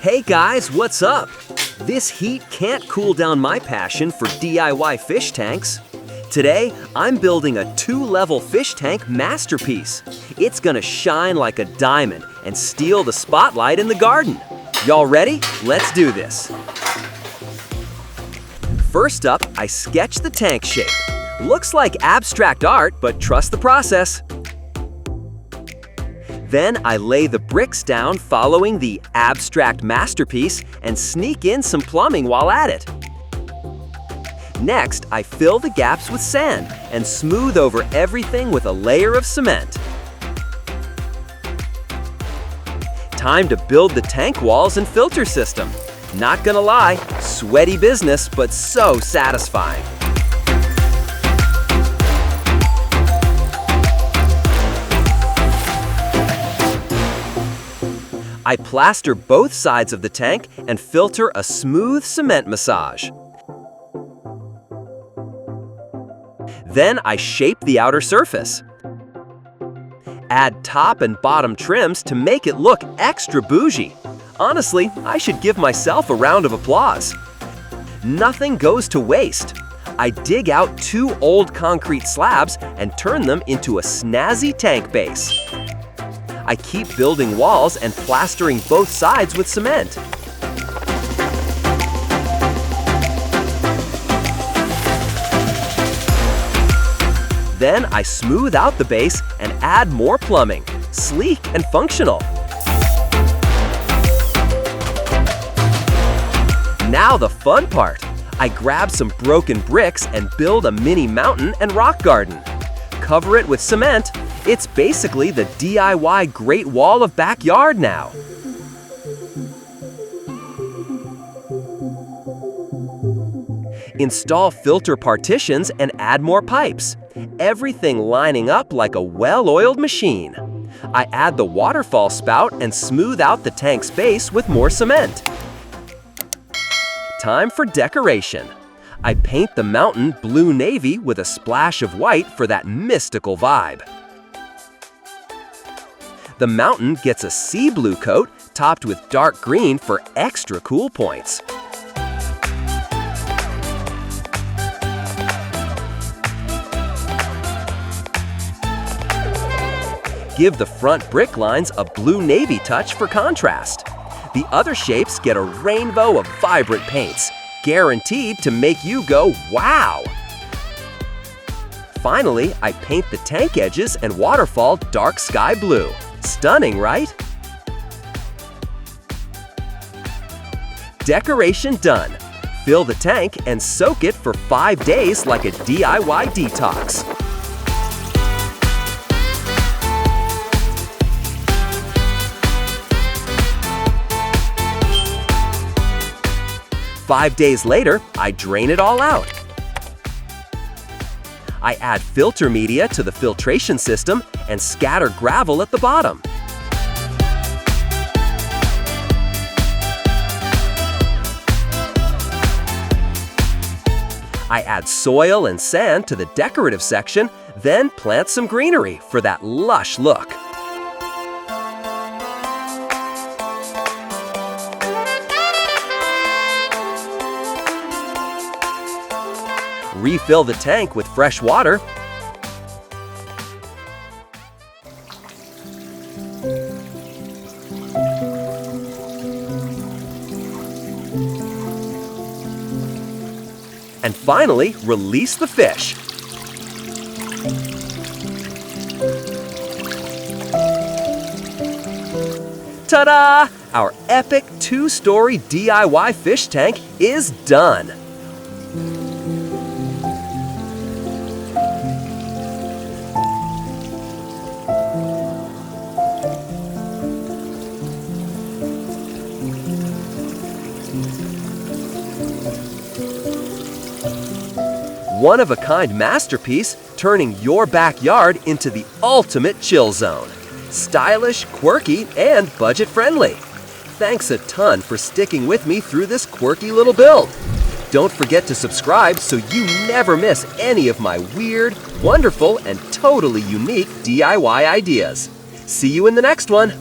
Hey guys, what's up? This heat can't cool down my passion for DIY fish tanks. Today, I'm building a 2-level fish tank masterpiece. It's gonna shine like a diamond and steal the spotlight in the garden. Y'all ready? Let's do this. First up, I sketch the tank shape. Looks like abstract art, but trust the process. Then I lay the bricks down following the abstract masterpiece and sneak in some plumbing while at it. Next, I fill the gaps with sand and smooth over everything with a layer of cement. Time to build the tank walls and filter system. Not gonna lie, sweaty business, but so satisfying. I plaster both sides of the tank and filter a smooth cement massage. Then I shape the outer surface. Add top and bottom trims to make it look extra bougie. Honestly, I should give myself a round of applause. Nothing goes to waste. I dig out 2 old concrete slabs and turn them into a snazzy tank base. I keep building walls and plastering both sides with cement. Then I smooth out the base and add more plumbing, sleek and functional. Now the fun part. I grab some broken bricks and build a mini mountain and rock garden. Cover it with cement. It's basically the DIY Great Wall of Backyard now. Install filter partitions and add more pipes. Everything lining up like a well-oiled machine. I add the waterfall spout and smooth out the tank's base with more cement. Time for decoration. I paint the mountain blue navy with a splash of white for that mystical vibe. The mountain gets a sea blue coat topped with dark green for extra cool points. Give the front brick lines a blue navy touch for contrast. The other shapes get a rainbow of vibrant paints, guaranteed to make you go, wow! Finally, I paint the tank edges and waterfall dark sky blue. Stunning, right? Decoration done. Fill the tank and soak it for 5 days like a DIY detox. Five days later, I drain it all out. I add filter media to the filtration system and scatter gravel at the bottom. I add soil and sand to the decorative section, then plant some greenery for that lush look. Refill the tank with fresh water. And finally, release the fish. Ta-da! Our epic 2-story DIY fish tank is done. One-of-a-kind masterpiece, turning your backyard into the ultimate chill zone. Stylish, quirky, and budget-friendly. Thanks a ton for sticking with me through this quirky little build. Don't forget to subscribe so you never miss any of my weird, wonderful, and totally unique DIY ideas. See you in the next one!